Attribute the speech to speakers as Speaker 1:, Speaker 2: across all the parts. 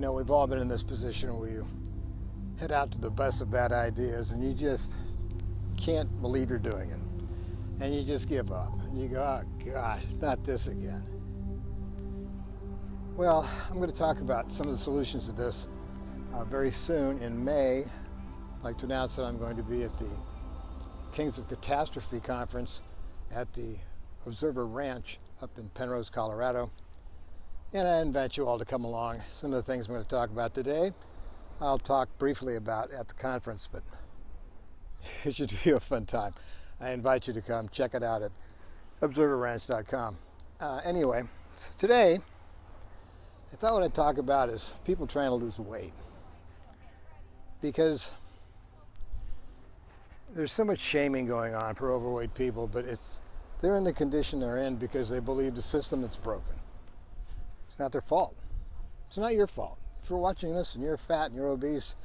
Speaker 1: You know, we've all been in this position where you head out to the bus of bad ideas and you just can't believe you're doing it. And you just give up. And you go, oh gosh, not this again. Well, I'm going to talk about some of the solutions to this very soon in May. I'd like to announce that I'm going to be at the Kings of Catastrophe conference at the Observer Ranch up in Penrose, Colorado. And I invite you all to come along. Some of the things I'm going to talk about today, I'll talk briefly about at the conference, but it should be a fun time. I invite you to come check it out at observerranch.com. Anyway, today, I thought what I'd talk about is people trying to lose weight. Because there's so much shaming going on for overweight people, but they're in the condition they're in because they believe the system that's broken. It's not their fault. It's not your fault. If you're watching this and you're fat and you're obese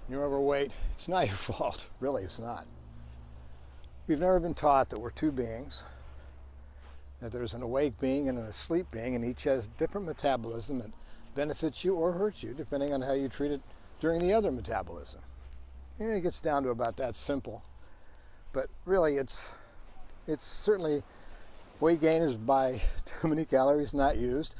Speaker 1: and you're overweight, it's not your fault. Really, it's not. We've never been taught that we're two beings, that there's an awake being and an asleep being, and each has different metabolism that benefits you or hurts you depending on how you treat it during the other metabolism. And it gets down to about that simple. But really, it's certainly, weight gain is by too many calories not used,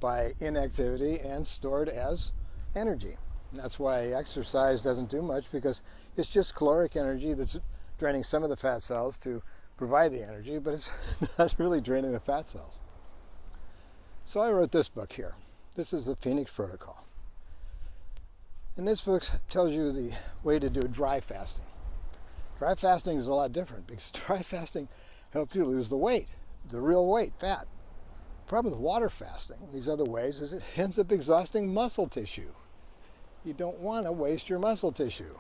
Speaker 1: by inactivity, and stored as energy. And that's why exercise doesn't do much, because it's just caloric energy that's draining some of the fat cells to provide the energy, but it's not really draining the fat cells. So I wrote this book here. This is the Phoenix Protocol. And this book tells you the way to do dry fasting. Dry fasting is a lot different because dry fasting helps you lose the weight, the real weight, fat. The problem with water fasting, these other ways, is it ends up exhausting muscle tissue. You don't want to waste your muscle tissue.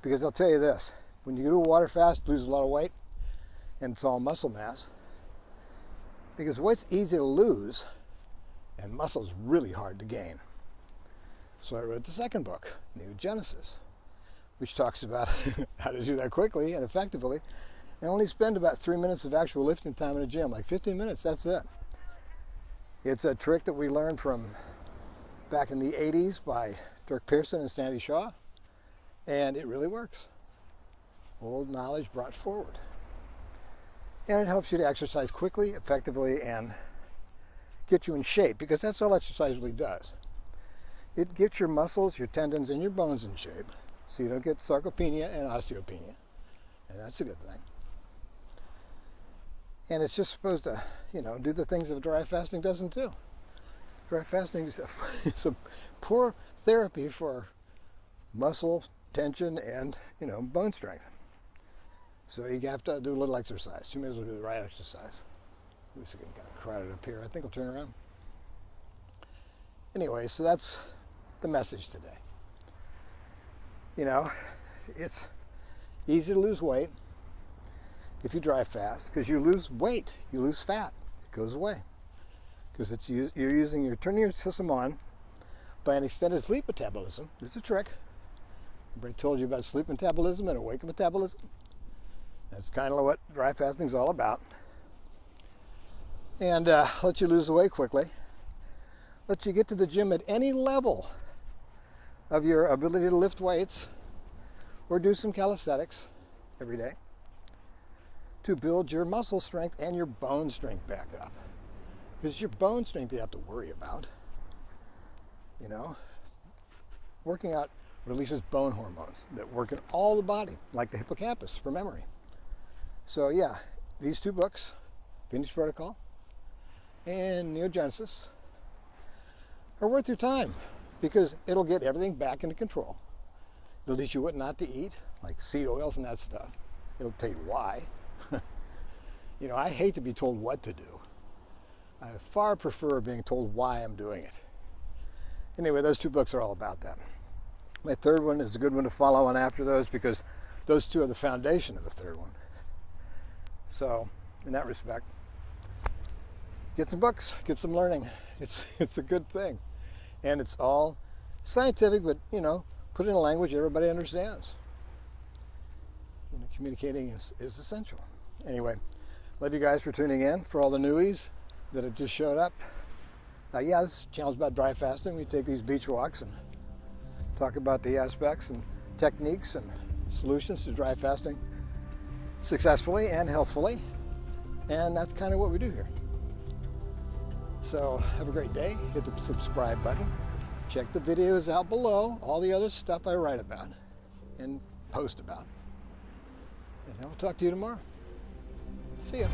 Speaker 1: Because I'll tell you this, when you do a water fast, lose a lot of weight, and it's all muscle mass. Because weight's easy to lose, and muscle's really hard to gain. So I wrote the second book, New Genesis, which talks about how to do that quickly and effectively, and only spend about 3 minutes of actual lifting time in a gym, like 15 minutes, that's it. It's a trick that we learned from back in the 80s by Dirk Pearson and Sandy Shaw, and it really works. Old knowledge brought forward. And it helps you to exercise quickly, effectively, and get you in shape, because that's all exercise really does. It gets your muscles, your tendons, and your bones in shape, so you don't get sarcopenia and osteopenia, and that's a good thing. And it's just supposed to, do the things that dry fasting doesn't do. Dry fasting is a poor therapy for muscle tension and, bone strength. So you have to do a little exercise. You may as well do the right exercise. It's getting kind of crowded up here. I think I'll turn around. Anyway, so that's the message today. It's easy to lose weight if you dry fast, because you lose weight, you lose fat, it goes away. Because you're turning your system on by an extended sleep metabolism. It's a trick. Everybody told you about sleep metabolism and awake metabolism. That's kind of what dry fasting is all about. And lets you lose the weight quickly. Lets you get to the gym at any level of your ability to lift weights or do some calisthenics every day to build your muscle strength and your bone strength back up. Because it's your bone strength you have to worry about. Working out releases bone hormones that work in all the body, like the hippocampus for memory. So yeah, these two books, Phoenix Protocol and New Genesis, are worth your time, because it'll get everything back into control. It'll teach you what not to eat, like seed oils and that stuff. It'll tell you why. I hate to be told what to do. I far prefer being told why I'm doing it. Anyway, those two books are all about that. My third one is a good one to follow on after those, because those two are the foundation of the third one. So, in that respect, get some books, get some learning. It's a good thing. And it's all scientific, but, put in a language everybody understands. Communicating is essential. Anyway, love you guys for tuning in. For all the newies that have just showed up, Yeah, this channel's about dry fasting. We take these beach walks and talk about the aspects and techniques and solutions to dry fasting successfully and healthfully. And that's kind of what we do here. So have a great day. Hit the subscribe button. Check the videos out below, all the other stuff I write about and post about. And I'll talk to you tomorrow. See ya.